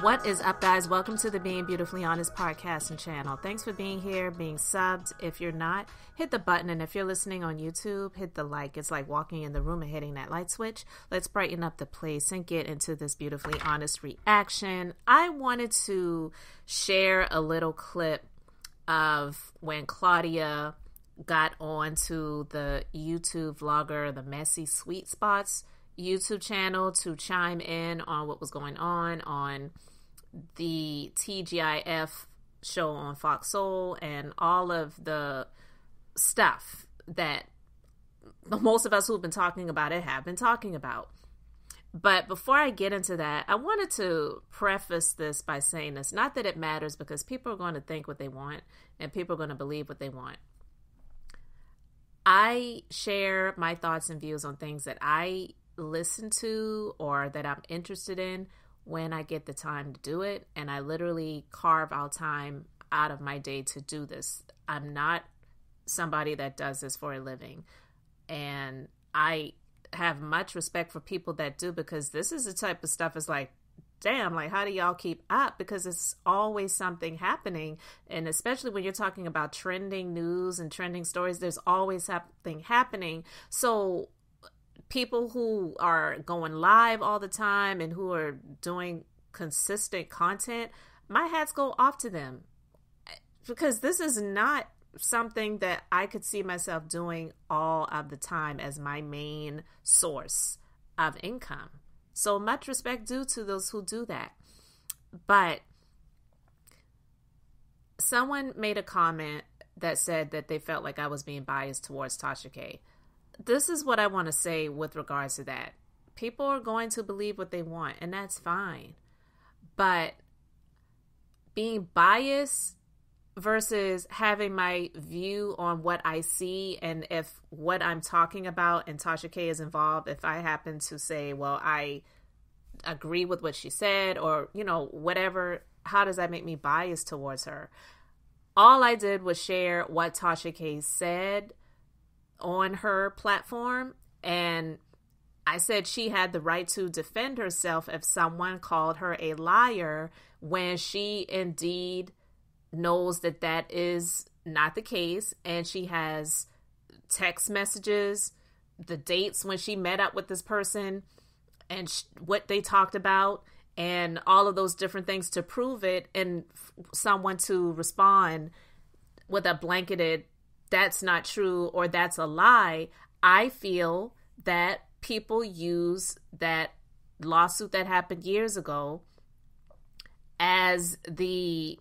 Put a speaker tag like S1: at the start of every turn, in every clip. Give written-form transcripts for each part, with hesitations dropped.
S1: What is up, guys? Welcome to the Being Beautifully Honest podcast and channel. Thanks for being here, being subbed. If you're not, hit the button. And if you're listening on YouTube, hit the like. It's like walking in the room and hitting that light switch. Let's brighten up the place and get into this beautifully honest reaction. I wanted to share a little clip of when Claudia got on to the YouTube vlogger, the Messy Sweet Spots YouTube channel, to chime in on what was going on the TGIF show on Fox Soul and all of the stuff that most of us who've been talking about it have been talking about. But before I get into that, I wanted to preface this by saying this. Not that it matters, because people are going to think what they want and people are going to believe what they want. I share my thoughts and views on things that I listen to or that I'm interested in when I get the time to do it. And I literally carve out time out of my day to do this. I'm not somebody that does this for a living. And I have much respect for people that do, because this is the type of stuff is like, damn, like, how do y'all keep up? Because it's always something happening. And especially when you're talking about trending news and trending stories, there's always something happening. So people who are going live all the time and who are doing consistent content, my hats go off to them, because this is not something that I could see myself doing all of the time as my main source of income. So much respect due to those who do that. But someone made a comment that said that they felt like I was being biased towards Tasha K. This is what I want to say with regards to that. People are going to believe what they want, and that's fine. But being biased versus having my view on what I see, and if what I'm talking about and Tasha K is involved, if I happen to say, well, I agree with what she said, or, you know, whatever, how does that make me biased towards her? All I did was share what Tasha K said on her platform, and I said she had the right to defend herself if someone called her a liar when she indeed knows that that is not the case, and she has text messages, the dates when she met up with this person and what they talked about, and all of those different things to prove it, and someone to respond with a blanketed that's not true or that's a lie. I feel that people use that lawsuit that happened years ago as the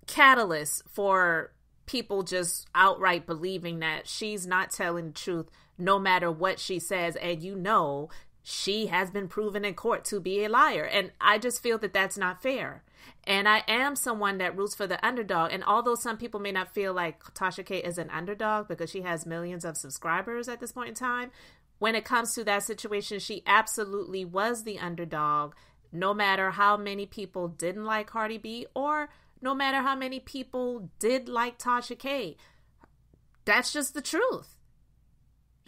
S1: catalyst for people just outright believing that she's not telling the truth no matter what she says. And you know, she has been proven in court to be a liar. And I just feel that that's not fair. And I am someone that roots for the underdog. And although some people may not feel like Tasha K is an underdog because she has millions of subscribers at this point in time, when it comes to that situation, she absolutely was the underdog, no matter how many people didn't like Cardi B or no matter how many people did like Tasha K. That's just the truth.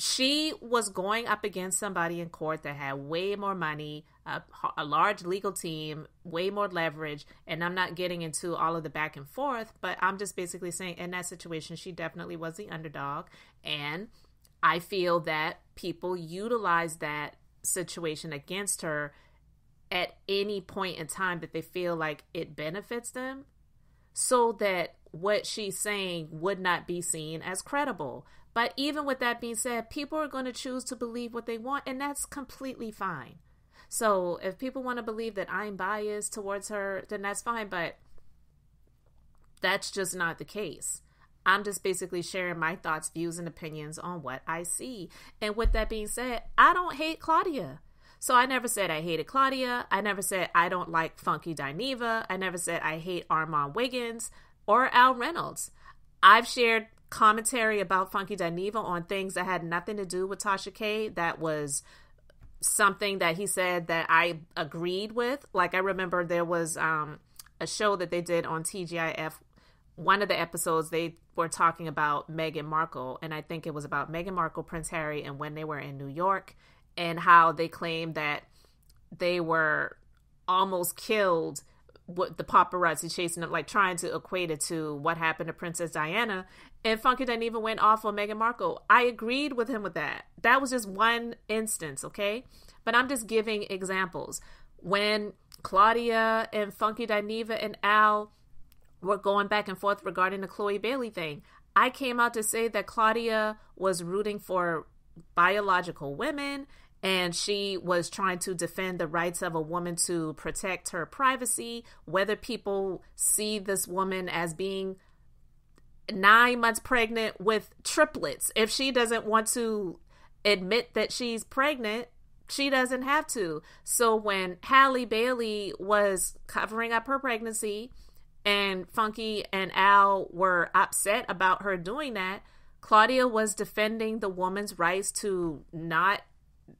S1: She was going up against somebody in court that had way more money, a large legal team, way more leverage. And I'm not getting into all of the back and forth, but I'm just basically saying in that situation, she definitely was the underdog. And I feel that people utilize that situation against her at any point in time that they feel like it benefits them, so that what she's saying would not be seen as credible. But even with that being said, people are going to choose to believe what they want, and that's completely fine. So if people want to believe that I'm biased towards her, then that's fine, but that's just not the case. I'm just basically sharing my thoughts, views, and opinions on what I see. And with that being said, I don't hate Claudia. So I never said I hated Claudia. I never said I don't like Funky Dineva. I never said I hate Armand Wiggins or Al Reynolds. I've shared commentary about Funky Dineva on things that had nothing to do with Tasha K. That was something that he said that I agreed with. Like, I remember there was a show that they did on TGIF. One of the episodes, they were talking about Meghan Markle, and I think it was about Meghan Markle, Prince Harry, and when they were in New York, and how they claimed that they were almost killed what the paparazzi chasing him, like trying to equate it to what happened to Princess Diana. And Funky Dineva went off on Meghan Markle. I agreed with him with that. That was just one instance, okay? But I'm just giving examples. When Claudia and Funky Dineva and Al were going back and forth regarding the Chloe Bailey thing, I came out to say that Claudia was rooting for biological women, and she was trying to defend the rights of a woman to protect her privacy, whether people see this woman as being 9 months pregnant with triplets. If she doesn't want to admit that she's pregnant, she doesn't have to. So when Halle Bailey was covering up her pregnancy and Funky and Al were upset about her doing that, Claudia was defending the woman's rights to not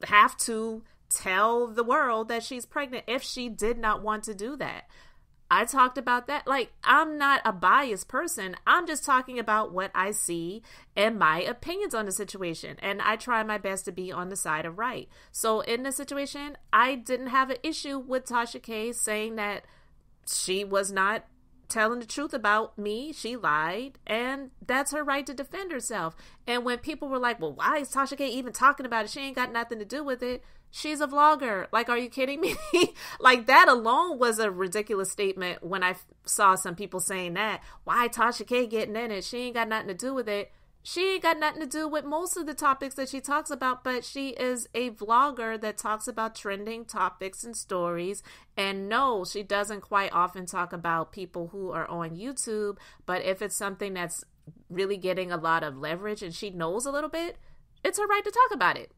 S1: have to tell the world that she's pregnant if she did not want to do that. I talked about that. Like, I'm not a biased person. I'm just talking about what I see and my opinions on the situation. And I try my best to be on the side of right. So in this situation, I didn't have an issue with Tasha K saying that she was not telling the truth about me. She lied, and that's her right to defend herself. And when people were like, well, why is Tasha K even talking about it? She ain't got nothing to do with it. She's a vlogger. Like, are you kidding me? Like, that alone was a ridiculous statement when I saw some people saying that. Why Tasha K getting in it? She ain't got nothing to do with it. She ain't got nothing to do with most of the topics that she talks about, but she is a vlogger that talks about trending topics and stories. And no, she doesn't quite often talk about people who are on YouTube, but if it's something that's really getting a lot of leverage and she knows a little bit, it's her right to talk about it.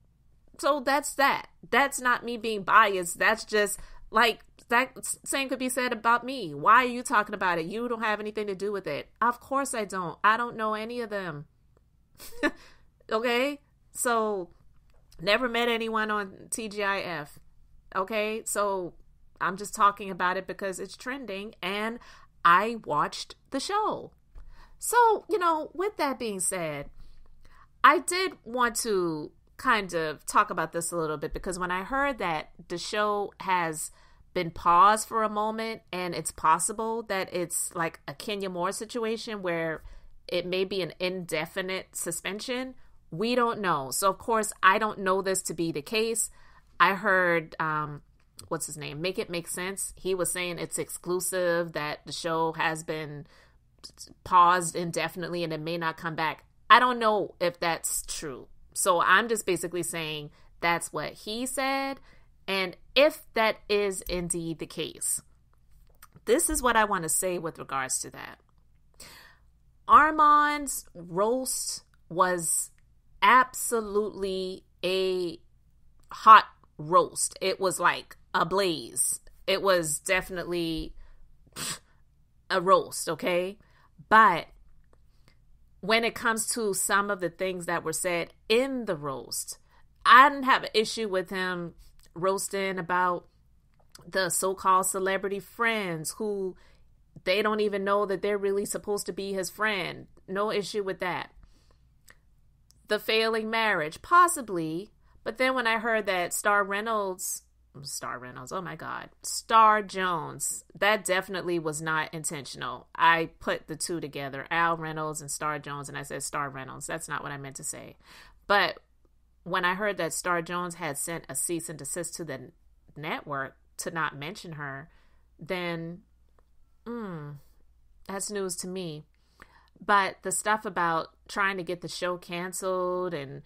S1: So that's that. That's not me being biased. That's just like, that same could be said about me. Why are you talking about it? You don't have anything to do with it. Of course I don't. I don't know any of them. Okay, so never met anyone on TGIF. Okay, so I'm just talking about it because it's trending and I watched the show. So, with that being said, I did want to kind of talk about this a little bit because when I heard that the show has been paused for a moment and it's possible that it's like a Kenya Moore situation where it may be an indefinite suspension. We don't know. So, of course, I don't know this to be the case. I heard, what's his name? Make It Make Sense. He was saying it's exclusive, that the show has been paused indefinitely and it may not come back. I don't know if that's true. So I'm just basically saying that's what he said. And if that is indeed the case, this is what I want to say with regards to that. Armand's roast was absolutely a hot roast. It was like a blaze. It was definitely a roast, okay? But when it comes to some of the things that were said in the roast, I didn't have an issue with him roasting about the so-called celebrity friends who they don't even know that they're really supposed to be his friend. No issue with that. The failing marriage, possibly. But then when I heard that Star Jones, that definitely was not intentional. I put the two together, Al Reynolds and Star Jones, and I said Star Reynolds. That's not what I meant to say. But when I heard that Star Jones had sent a cease and desist to the network to not mention her, then that's news to me. But the stuff about trying to get the show canceled and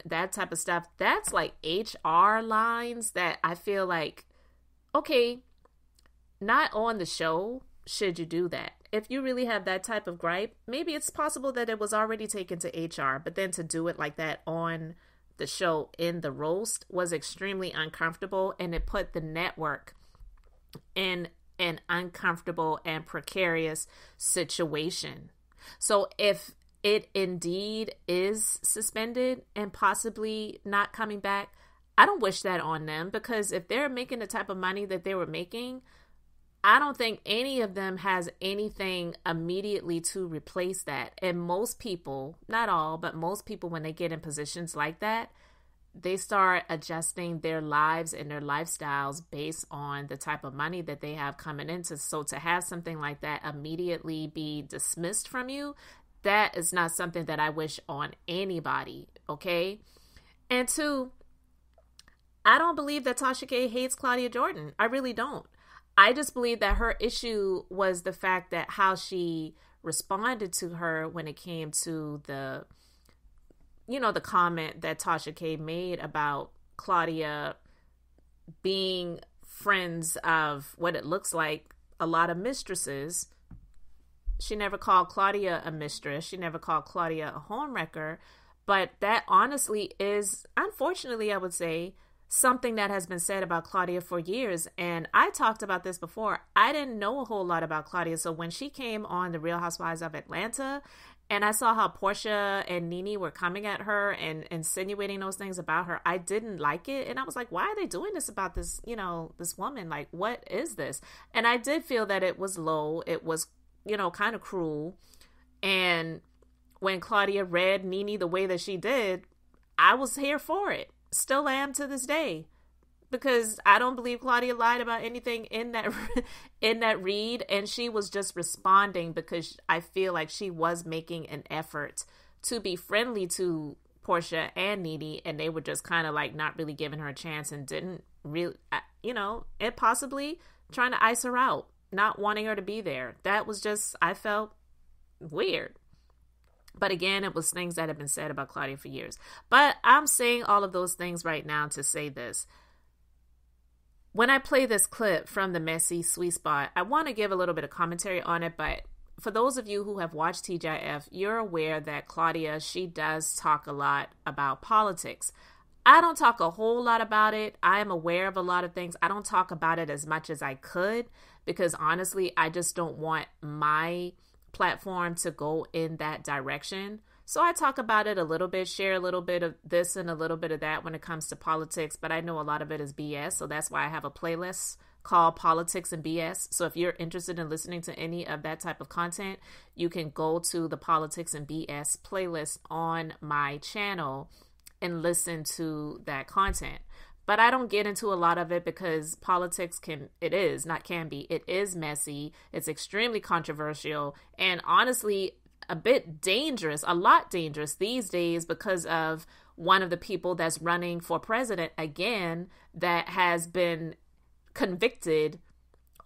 S1: that type of stuff, that's like HR lines that I feel like, okay, not on the show should you do that. If you really have that type of gripe, maybe it's possible that it was already taken to HR, but then to do it like that on the show in the roast was extremely uncomfortable, and it put the network in an uncomfortable and precarious situation. So if it indeed is suspended and possibly not coming back, I don't wish that on them, because if they're making the type of money that they were making, I don't think any of them has anything immediately to replace that. And most people, not all, but most people, when they get in positions like that, they start adjusting their lives and their lifestyles based on the type of money that they have coming into. So to have something like that immediately be dismissed from you, that is not something that I wish on anybody, okay? And two, I don't believe that Tasha K hates Claudia Jordan. I really don't. I just believe that her issue was the fact that how she responded to her when it came to the, the comment that Tasha K made about Claudia being friends of what it looks like a lot of mistresses. She never called Claudia a mistress. She never called Claudia a homewrecker. But that honestly is, unfortunately, I would say, something that has been said about Claudia for years. And I talked about this before. I didn't know a whole lot about Claudia. So when she came on The Real Housewives of Atlanta, and I saw how Portia and Nene were coming at her and insinuating those things about her, I didn't like it. And I was like, why are they doing this about this, this woman? Like, what is this? And I did feel that it was low. It was, kind of cruel. And when Claudia read Nene the way that she did, I was here for it. Still am to this day, because I don't believe Claudia lied about anything in that read, and she was just responding because I feel like she was making an effort to be friendly to Portia and Nene, and they were just kind of like not really giving her a chance and didn't really, and possibly trying to ice her out, not wanting her to be there. That was just, I felt weird. But again, it was things that have been said about Claudia for years. But I'm saying all of those things right now to say this. When I play this clip from the Messy Sweet Spot, I want to give a little bit of commentary on it. But for those of you who have watched TGIF, you're aware that Claudia, she does talk a lot about politics. I don't talk a whole lot about it. I am aware of a lot of things. I don't talk about it as much as I could because honestly, I just don't want my platform to go in that direction. So I talk about it a little bit, share a little bit of this and a little bit of that when it comes to politics, but I know a lot of it is BS. So that's why I have a playlist called Politics and BS. So if you're interested in listening to any of that type of content, you can go to the Politics and BS playlist on my channel and listen to that content. But I don't get into a lot of it because politics it is messy. It's extremely controversial and honestly a bit dangerous, a lot dangerous these days because of one of the people that's running for president again that has been convicted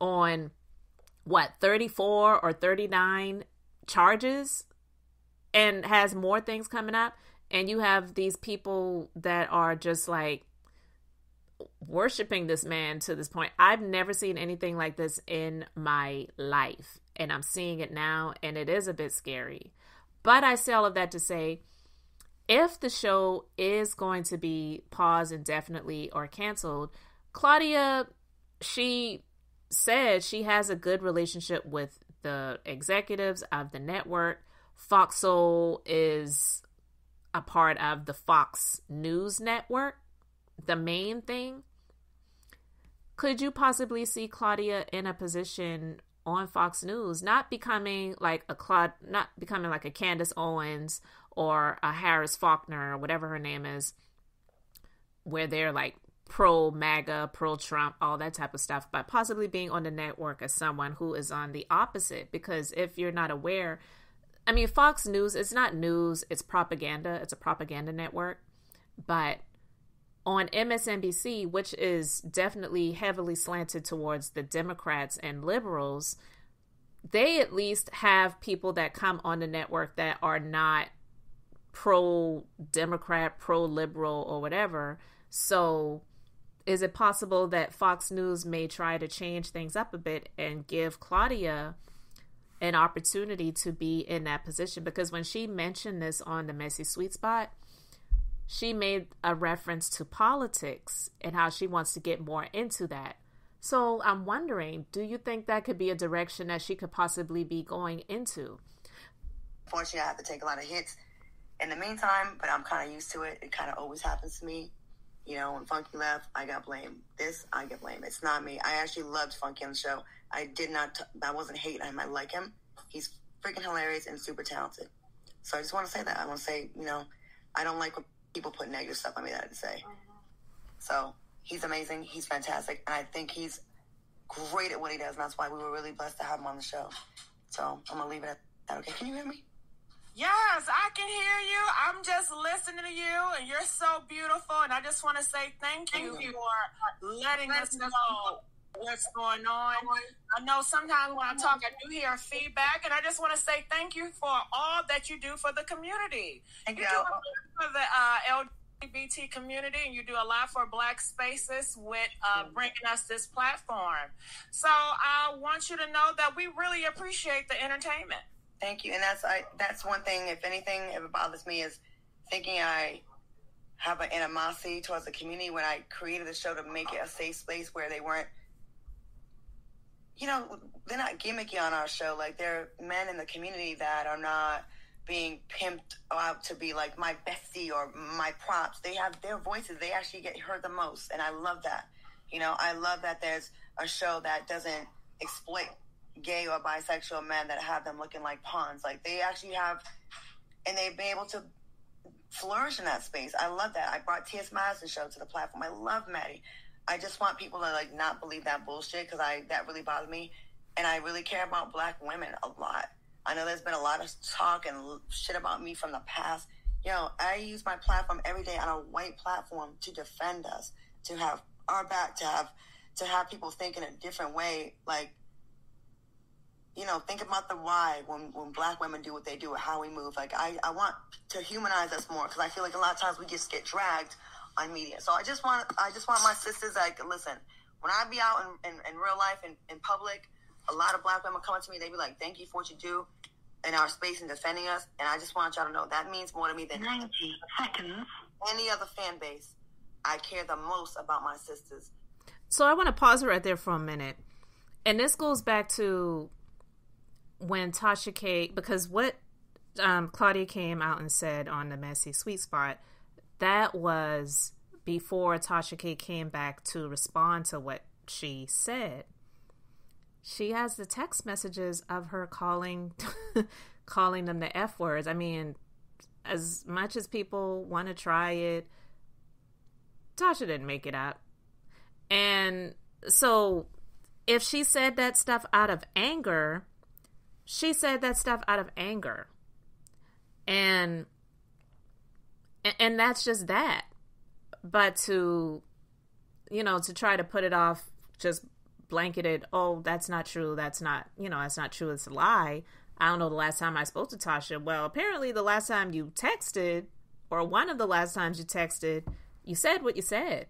S1: on 34 or 39 charges and has more things coming up. And you have these people that are just like worshiping this man to this point. I've never seen anything like this in my life, and I'm seeing it now, and it is a bit scary. But I say all of that to say, if the show is going to be paused indefinitely or canceled, Claudia, she said she has a good relationship with the executives of the network. Fox Soul is a part of the Fox News network, the main thing. Could you possibly see Claudia in a position on Fox News, not becoming like a Candace Owens or a Harris Faulkner or whatever her name is, where they're like pro MAGA, pro Trump, all that type of stuff, but possibly being on the network as someone who is on the opposite? Because if you're not aware, Fox News, it's not news, it's propaganda. It's a propaganda network. But on MSNBC, which is definitely heavily slanted towards the Democrats and liberals, they at least have people that come on the network that are not pro-Democrat, pro-liberal, or whatever. So is it possible that Fox News may try to change things up a bit and give Claudia an opportunity to be in that position? Because when she mentioned this on the Messy Sweet Spot, she made a reference to politics and how she wants to get more into that. So I'm wondering, do you think that could be a direction that she could possibly be going into?
S2: Unfortunately, I have to take a lot of hits in the meantime, but I'm kind of used to it. It kind of always happens to me. When Funky left, I got blamed. I get blamed. It's not me. I actually loved Funky on the show. I wasn't hating him. I like him. He's freaking hilarious and super talented. So I just want to say that. I want to say, I don't like when people put negative stuff on me that I didn't say. So he's amazing. He's fantastic. And I think he's great at what he does. And that's why we were really blessed to have him on the show. So I'm going to leave it at that. Okay. Can you hear me?
S3: Yes, I can hear you. I'm just listening to you, and you're so beautiful. And I just want to say thank you for letting us know what's going on. I know sometimes when I talk, I do hear feedback, and I just want to say thank you for all that you do for the community.
S2: Thank you.
S3: Do a lot for the LGBT community, and you do a lot for Black spaces with bringing us this platform. So I want you to know that we really appreciate the entertainment.
S2: Thank you. And that's one thing, if anything ever bothers me, is thinking I have an animosity towards the community when I created the show to make it a safe space where they weren't, they're not gimmicky on our show. Like, there are men in the community that are not being pimped out to be like my bestie or my props. They have their voices. They actually get heard the most. And I love that. I love that there's a show that doesn't exploit gay or bisexual men that have them looking like pawns. Like, they actually have, and they've been able to flourish in that space. I love that. I brought T.S. Madison show to the platform. I love Maddie. I just want people to not believe that bullshit, because that really bothered me. And I really care about Black women a lot. I know there's been a lot of talk and shit about me from the past. I use my platform every day on a white platform to defend us, to have our back, to have people think in a different way. Think about the why when Black women do what they do or how we move. I want to humanize us more, because I feel like a lot of times we just get dragged on media. So I just want my sisters, listen, when I be out in real life, in public, a lot of Black women come up to me, they be like, thank you for what you do in our space and defending us. And I just want y'all to know that means more to me than 90 seconds. Any other fan base. I care the most about my sisters.
S1: So I want to pause right there for a minute. And this goes back to when Tasha K, because what Claudia came out and said on the Messy Sweet Spot, that was before Tasha K came back to respond to what she said. She has the text messages of her calling them the F words. I mean, as much as people want to try it, Tasha didn't make it up. And so if she said that stuff out of anger, she said that stuff out of anger. And that's just that. But to try to put it off, just blanketed, oh, that's not true, that's not true, it's a lie. I don't know the last time I spoke to Tasha. Well, apparently the last time you texted, or one of the last times you texted, you said what you said.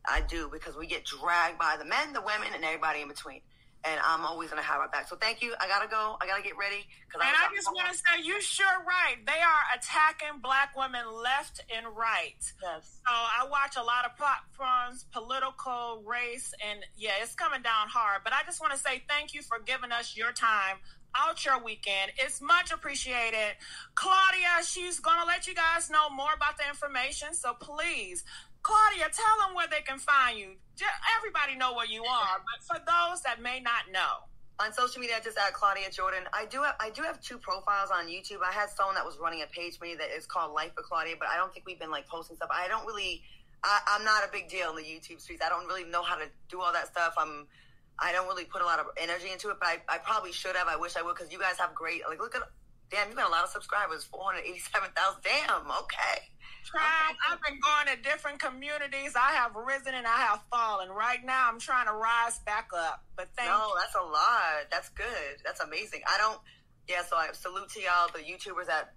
S2: I do, because we get dragged by the men, the women, and everybody in between. And I'm always going to have our back. So thank you. I got to go. I got to get ready.
S3: I just want to say, you're sure right. They are attacking Black women left and right.
S2: Yes.
S3: So I watch a lot of platforms, political, race, and it's coming down hard. But I just want to say thank you for giving us your time out your weekend. It's much appreciated. Claudia, she's going to let you guys know more about the information. So please, Claudia, tell them where they can find you. Everybody know where you are, but for those that may not know.
S2: On social media, just at Claudia Jordan. I do have 2 profiles on YouTube. I had someone that was running a page for me that is called Life with Claudia, but I don't think we've been posting stuff. I'm not a big deal in the YouTube streets. I don't really know how to do all that stuff. I don't really put a lot of energy into it, but I probably should have. I wish I would, because you guys have great, look at, damn, you got a lot of subscribers, 487,000. Damn, okay.
S3: I've been going to different communities. I have risen and I have fallen. Right now, I'm trying to rise back up. But thank you.
S2: That's a lot. That's good. That's amazing. So I salute to y'all, the YouTubers that,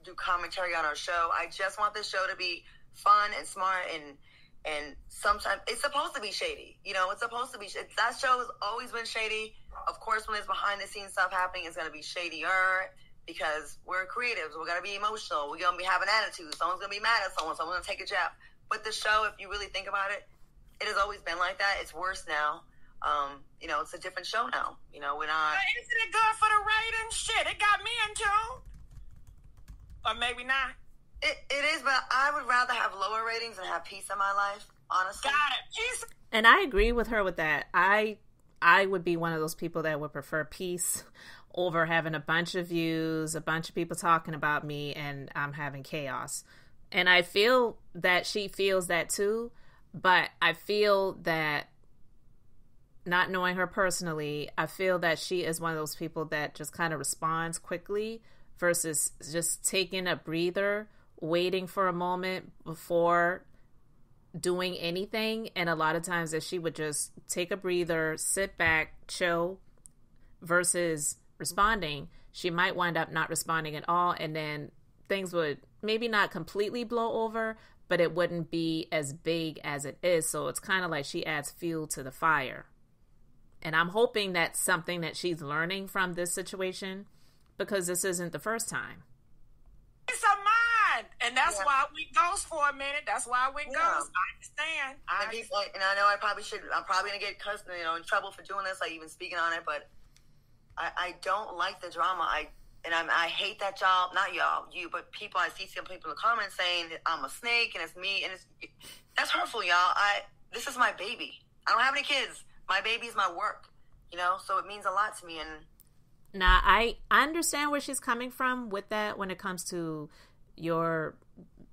S2: do commentary on our show. I just want this show to be fun and smart, and sometimes it's supposed to be shady. It's supposed to be, that show has always been shady. Of course, when there's behind the scenes stuff happening, it's going to be shadier. Because we're creatives, we're going to be emotional, we're going to be having attitude, someone's going to be mad at someone's going to take a jab. But the show, if you really think about it, it has always been like that. It's worse now. It's a different show now. We're not...
S3: But isn't it good for the ratings? Shit, it got me in tune. Or maybe not.
S2: It is, but I would rather have lower ratings and have peace in my life, honestly.
S3: Got it. Peace.
S1: And I agree with her with that. I would be one of those people that would prefer peace over having a bunch of views, a bunch of people talking about me, and I'm having chaos. And I feel that she feels that too, but I feel that, not knowing her personally, I feel that she is one of those people that just kind of responds quickly versus just taking a breather, waiting for a moment before doing anything. And a lot of times if she would just take a breather, sit back, chill, versus responding, she might wind up not responding at all, and then things would maybe not completely blow over, but it wouldn't be as big as it is. So it's kind of like she adds fuel to the fire. And I'm hoping that's something that she's learning from this situation, because this isn't the first time.
S3: It's a mind. And that's why we ghost for a minute. That's why we ghost. I understand.
S2: And I know I'm probably going to get cussed, in trouble for doing this, like even speaking on it, but I don't like the drama. I hate that y'all, not y'all, you, but people, I see some people in the comments saying that I'm a snake and it's me, and that's hurtful, y'all. This is my baby. I don't have any kids. My baby is my work, so it means a lot to me. And
S1: now I understand where she's coming from with that when it comes to your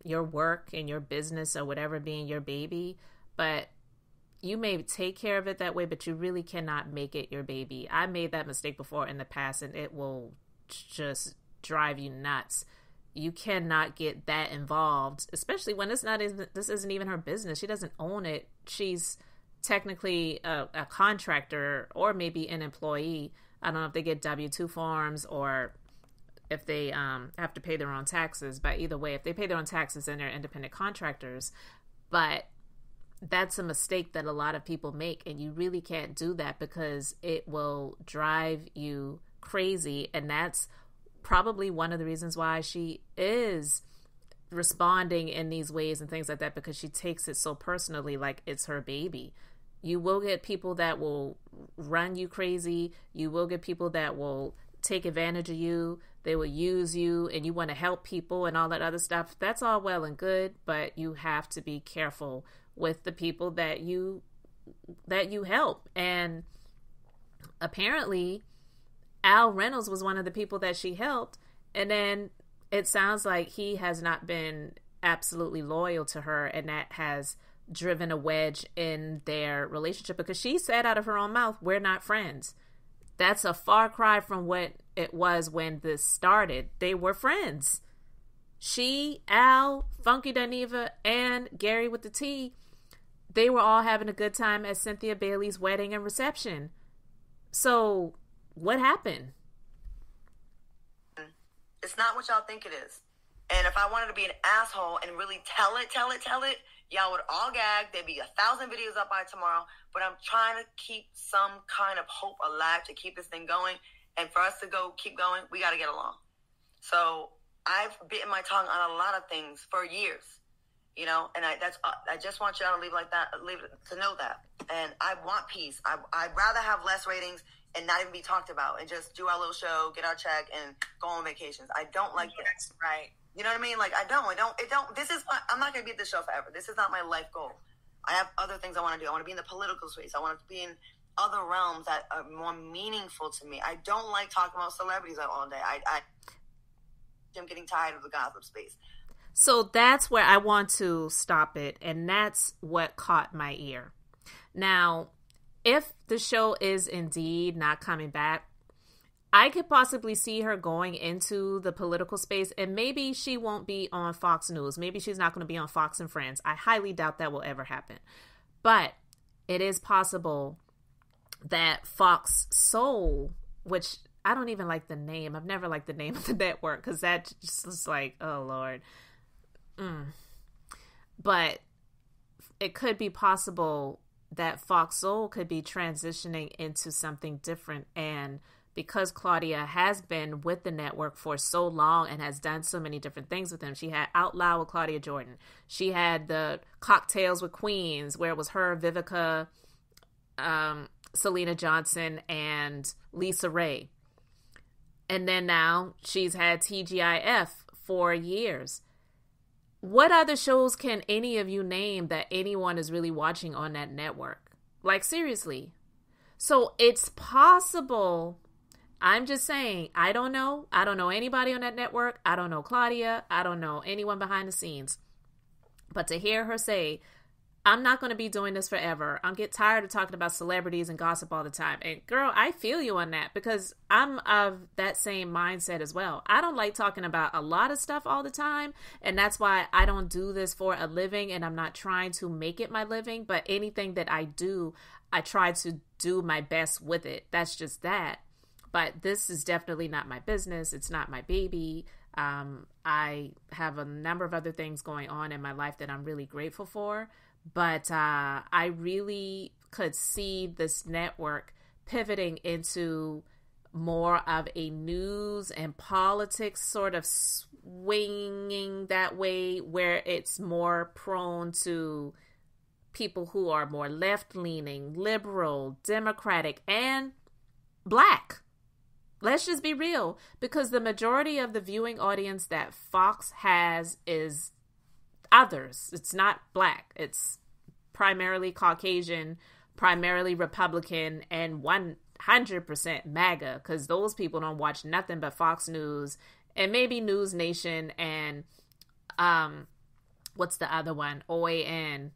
S1: work and your business or whatever being your baby, but you may take care of it that way, but you really cannot make it your baby. I made that mistake before in the past, and it will just drive you nuts. You cannot get that involved, especially when this isn't even her business. She doesn't own it. She's technically a contractor or maybe an employee. I don't know if they get W-2 forms or if they have to pay their own taxes. But either way, if they pay their own taxes, then they're independent contractors. But that's a mistake that a lot of people make, and you really can't do that because it will drive you crazy. And that's probably one of the reasons why she is responding in these ways and things like that, because she takes it so personally, like it's her baby. You will get people that will run you crazy. You will get people that will take advantage of you. They will use you, and you want to help people and all that other stuff. That's all well and good, but you have to be careful with the people that you help. And apparently Al Reynolds was one of the people that she helped, and then it sounds like he has not been absolutely loyal to her, and that has driven a wedge in their relationship, because she said out of her own mouth, we're not friends. That's a far cry from what it was when this started. They were friends. She, Al, Funky Dineva, and Gary with the T, they were all having a good time at Cynthia Bailey's wedding and reception. So what happened?
S2: It's not what y'all think it is. And if I wanted to be an asshole and really tell it, y'all would all gag. There'd be 1,000 videos up by tomorrow. But I'm trying to keep some kind of hope alive to keep this thing going. And for us to keep going, we got to get along. So I've bitten my tongue on a lot of things for years, and I just want y'all to leave to know that. And I want peace. I'd rather have less ratings and not even be talked about and just do our little show, get our check, and go on vacations. I don't like this.
S3: Right.
S2: You know what I mean? Like, I'm not going to be at this show forever. This is not my life goal. I have other things I want to do. I want to be in the political space. I want to be in other realms that are more meaningful to me. I don't like talking about celebrities all day. I'm getting tired of the gossip space.
S1: So that's where I want to stop it. And that's what caught my ear. Now, if the show is indeed not coming back, I could possibly see her going into the political space, and maybe she won't be on Fox News. Maybe she's not going to be on Fox and Friends. I highly doubt that will ever happen. But it is possible that Fox Soul, which I don't even like the name. I've never liked the name of the network, because that just is like, oh, Lord. But it could be possible that Fox Soul could be transitioning into something different. And because Claudia has been with the network for so long and has done so many different things with them, she had Out Loud with Claudia Jordan. She had the Cocktails with Queens, where it was her, Vivica, Selena Johnson, and Lisa Ray. And then now she's had TGIF for years. What other shows can any of you name that anyone is really watching on that network? Like, seriously. So it's possible. I'm just saying, I don't know. I don't know anybody on that network. I don't know Claudia. I don't know anyone behind the scenes. But to hear her say, I'm not going to be doing this forever. I'm get tired of talking about celebrities and gossip all the time. And girl, I feel you on that because I'm of that same mindset as well. I don't like talking about a lot of stuff all the time. And that's why I don't do this for a living, and I'm not trying to make it my living. But anything that I do, I try to do my best with it. That's just that. But this is definitely not my business. It's not my baby. I have a number of other things going on in my life that I'm really grateful for. But I really could see this network pivoting into more of a news and politics sort of swinging that way, where it's more prone to people who are more left-leaning, liberal, democratic, and Black. Let's just be real, because the majority of the viewing audience that Fox has is others. It's not Black. It's primarily Caucasian, primarily Republican, and 100% MAGA, because those people don't watch nothing but Fox News and maybe News Nation and what's the other one? OAN,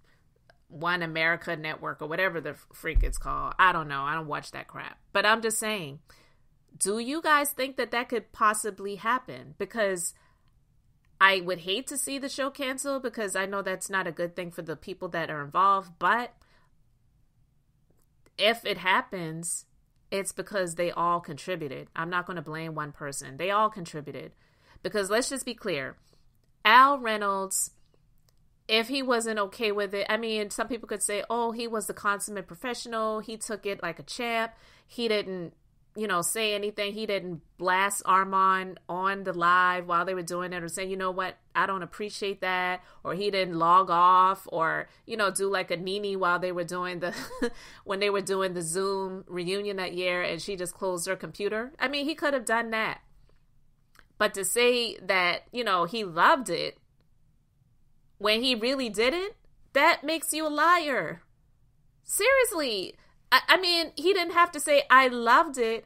S1: One America Network, or whatever the freak it's called. I don't know. I don't watch that crap. But I'm just saying, do you guys think that that could possibly happen? Because I would hate to see the show canceled, because I know that's not a good thing for the people that are involved. But if it happens, it's because they all contributed. I'm not going to blame one person. They all contributed. Because let's just be clear. Al Reynolds, if he wasn't okay with it, I mean, some people could say, oh, he was the consummate professional. He took it like a champ. He didn't, say anything. He didn't blast Armand on the live while they were doing it, or say, you know what, I don't appreciate that. Or he didn't log off, or, do like a Nene while they were doing when they were doing the Zoom reunion that year, and she just closed her computer. I mean, he could have done that. But to say that, he loved it when he really didn't, that makes you a liar. Seriously. I mean, he didn't have to say, I loved it.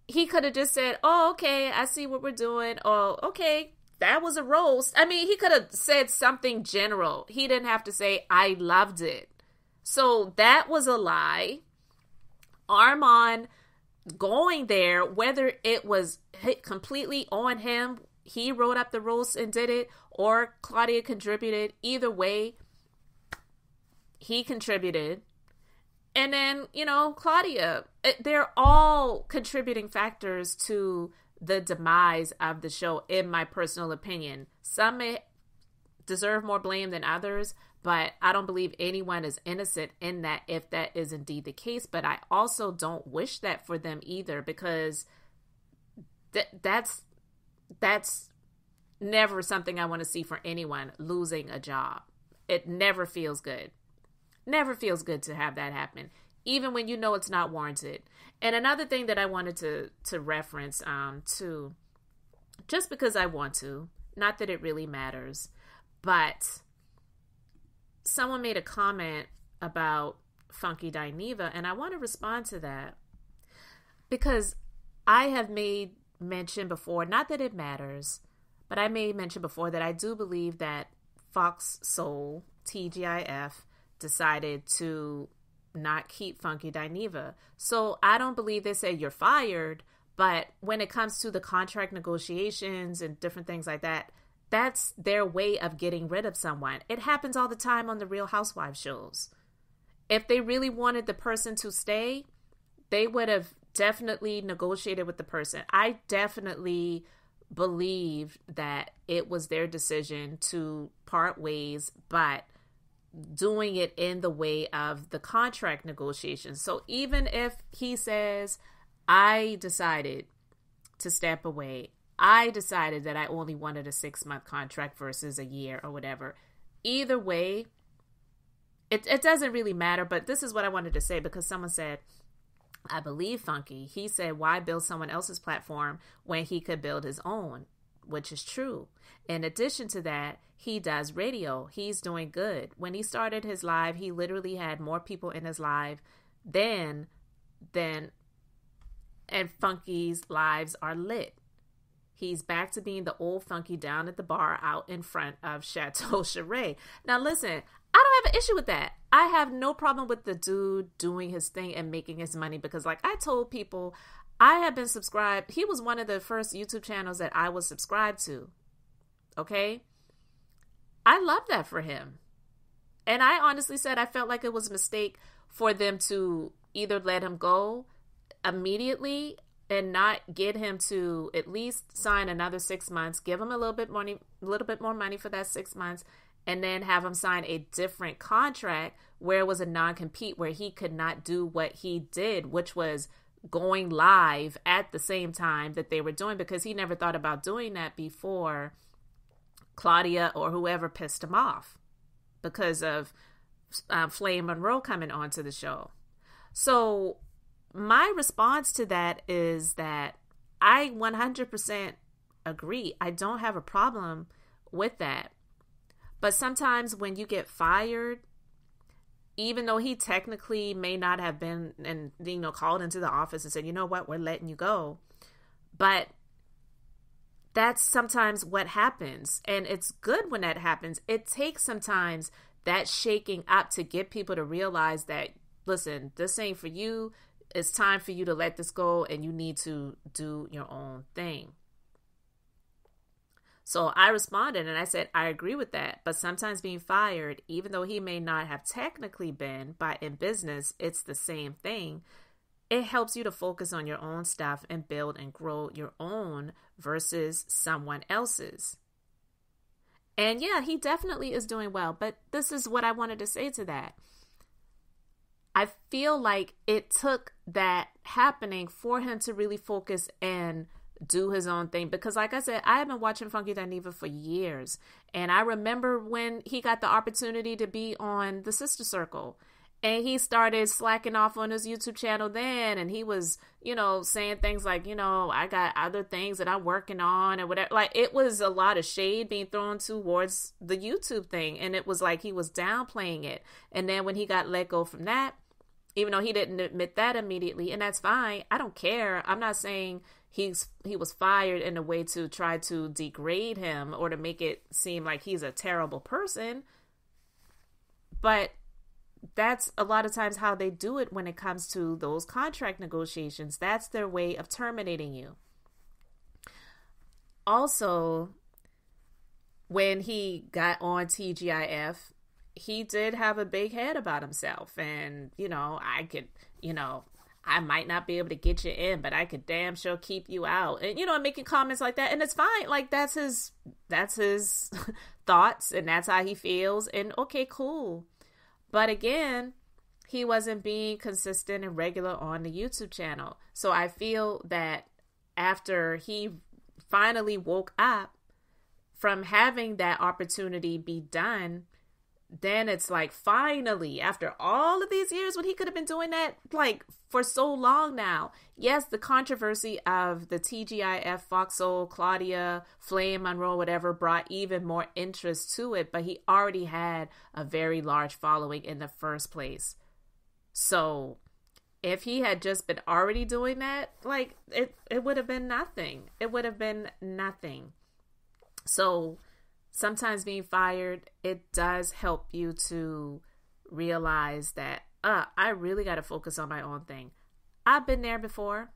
S1: He could have just said, oh, okay, I see what we're doing. Oh, okay, that was a roast. I mean, he could have said something general. He didn't have to say, I loved it. So that was a lie. Armand going there, whether it was completely on him, he wrote up the roast and did it, or Claudia contributed, either way, he contributed. And then, Claudia, they're all contributing factors to the demise of the show, in my personal opinion. Some may deserve more blame than others, but I don't believe anyone is innocent in that, if that is indeed the case. But I also don't wish that for them either, because that's never something I want to see for anyone, losing a job. It never feels good. Never feels good to have that happen, even when you know it's not warranted. And another thing that I wanted to reference to, just because I want to, not that it really matters, but someone made a comment about Funky Dineva, and I want to respond to that, because I have made mention before, not that it matters, but I made mention before that I do believe that Fox Soul, TGIF, decided to not keep Funky Dineva. So I don't believe they said you're fired, but when it comes to the contract negotiations and different things like that, that's their way of getting rid of someone. It happens all the time on the Real Housewives shows. If they really wanted the person to stay, they would have definitely negotiated with the person. I definitely believe that it was their decision to part ways, but doing it in the way of the contract negotiations. So even if he says, I decided to step away, I decided that I only wanted a 6-month contract versus a year or whatever, either way, it doesn't really matter. But this is what I wanted to say, because someone said, I believe Funky. He said, why build someone else's platform when he could build his own? Which is true. In addition to that, he does radio. He's doing good. When he started his live, he literally had more people in his live than and Funky's lives are lit. He's back to being the old Funky down at the bar out in front of Chateau Charest. Now listen, I don't have an issue with that. I have no problem with the dude doing his thing and making his money, because like I told people, I have been subscribed. He was one of the first YouTube channels that I was subscribed to. Okay? I love that for him. And I honestly said I felt like it was a mistake for them to either let him go immediately and not get him to at least sign another 6 months, give him a little bit more money for that 6 months, and then have him sign a different contract where it was a non-compete, where he could not do what he did, which was going live at the same time that they were doing, because he never thought about doing that before Claudia or whoever pissed him off because of Flame Monroe coming onto the show. So my response to that is that I 100% agree. I don't have a problem with that. But sometimes when you get fired, even though he technically may not have been and called into the office and said, you know what, we're letting you go, but that's sometimes what happens. And it's good when that happens. It takes sometimes that shaking up to get people to realize that, listen, this ain't for you. It's time for you to let this go, and you need to do your own thing. So I responded and I said, I agree with that. But sometimes being fired, even though he may not have technically been, but in business, it's the same thing. It helps you to focus on your own stuff and build and grow your own versus someone else's. And yeah, he definitely is doing well. But this is what I wanted to say to that. I feel like it took that happening for him to really focus and do his own thing. Because like I said, I have been watching Funky Dineva for years. And I remember when he got the opportunity to be on the Sister Circle. And he started slacking off on his YouTube channel then. And he was, saying things like, I got other things that I'm working on and whatever. Like, it was a lot of shade being thrown towards the YouTube thing. And it was like he was downplaying it. And then when he got let go from that, even though he didn't admit that immediately, and that's fine. I don't care. I'm not saying he was fired in a way to try to degrade him or to make it seem like he's a terrible person. But that's a lot of times how they do it when it comes to those contract negotiations. That's their way of terminating you. Also, when he got on TGIF, he did have a big head about himself. And, I might not be able to get you in, but I could damn sure keep you out. And, making comments like that. And it's fine. Like, that's his thoughts, and that's how he feels. And okay, cool. But again, he wasn't being consistent and regular on the YouTube channel. So I feel that after he finally woke up from having that opportunity be done, then it's like, finally, after all of these years when he could have been doing that like for so long now. Yes, the controversy of the TGIF, Foxhole, Claudia, Flame, Monroe, whatever, brought even more interest to it, but he already had a very large following in the first place. So if he had just been already doing that, like it would have been nothing. It would have been nothing. So sometimes being fired, it does help you to realize that, I really got to focus on my own thing. I've been there before.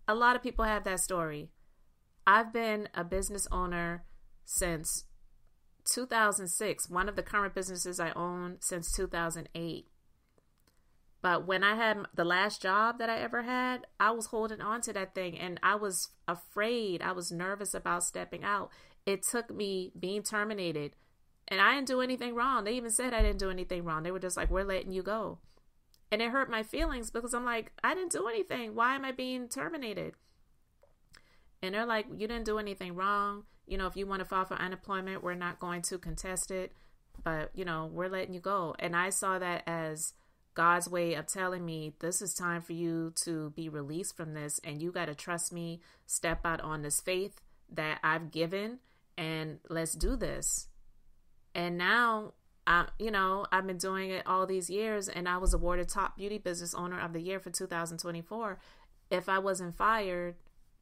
S1: A lot of people have that story. I've been a business owner since 2006. One of the current businesses I own since 2008. But when I had the last job that I ever had, I was holding on to that thing, and I was afraid. I was nervous about stepping out. It took me being terminated, and I didn't do anything wrong. They even said I didn't do anything wrong. They were just like, we're letting you go. And it hurt my feelings because I'm like, I didn't do anything. Why am I being terminated? And they're like, you didn't do anything wrong. If you want to file for unemployment, we're not going to contest it. But, we're letting you go. And I saw that as God's way of telling me, this is time for you to be released from this. And you got to trust me, step out on this faith that I've given, and let's do this. And now, I've been doing it all these years, and I was awarded Top Beauty Business Owner of the Year for 2024. if I wasn't fired,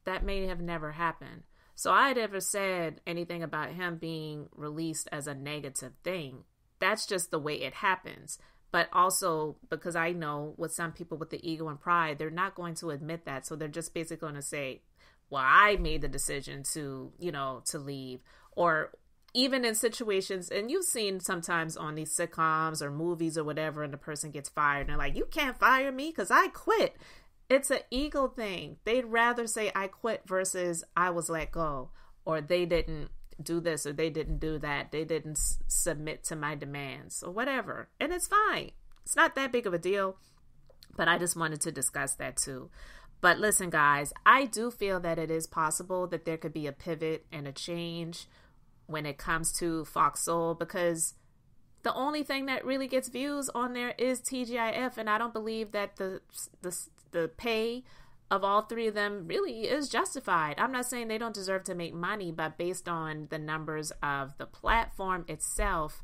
S1: that may have never happened. So I never said anything about him being released as a negative thing. That's just the way it happens. But also, because I know with some people with the ego and pride, they're not going to admit that. So they're just basically going to say, well, I made the decision to, to leave. Or even in situations, and you've seen sometimes on these sitcoms or movies or whatever, and the person gets fired and they're like, you can't fire me because I quit. It's an ego thing. They'd rather say I quit versus I was let go, or they didn't do this, or they didn't do that. They didn't submit to my demands, or whatever. And it's fine. It's not that big of a deal, but I just wanted to discuss that too. But listen, guys, I do feel that it is possible that there could be a pivot and a change when it comes to Fox Soul, because the only thing that really gets views on there is TGIF, and I don't believe that the pay of all three of them really is justified. I'm not saying they don't deserve to make money, but based on the numbers of the platform itself,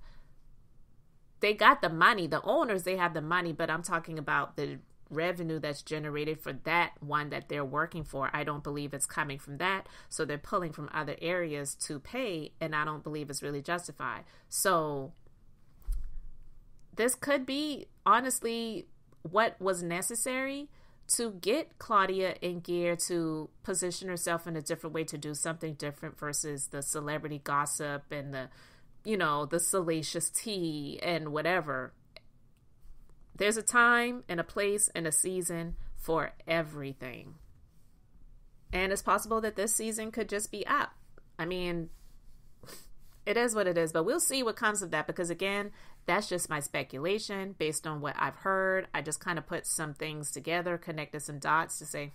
S1: they got the money. The owners, they have the money, but I'm talking about the revenue that's generated for that one that they're working for. I don't believe it's coming from that. So they're pulling from other areas to pay, and I don't believe it's really justified. So this could be honestly what was necessary to get Claudia in gear to position herself in a different way, to do something different versus the celebrity gossip and the salacious tea and whatever. There's a time and a place and a season for everything. And it's possible that this season could just be up. I mean, it is what it is, but we'll see what comes of that, because again, that's just my speculation based on what I've heard. I just kind of put some things together, connected some dots to say,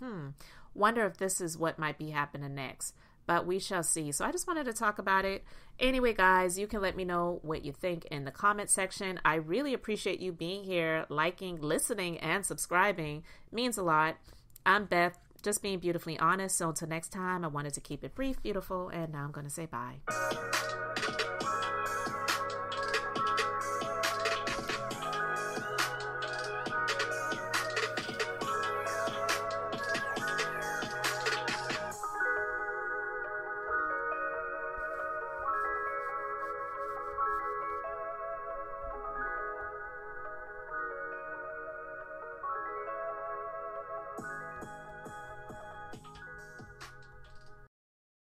S1: wonder if this is what might be happening next. But we shall see. So I just wanted to talk about it. Anyway, guys, you can let me know what you think in the comment section. I really appreciate you being here, liking, listening, and subscribing. It means a lot. I'm Beth, just being beautifully honest. So until next time, I wanted to keep it brief, beautiful, and now I'm going to say bye.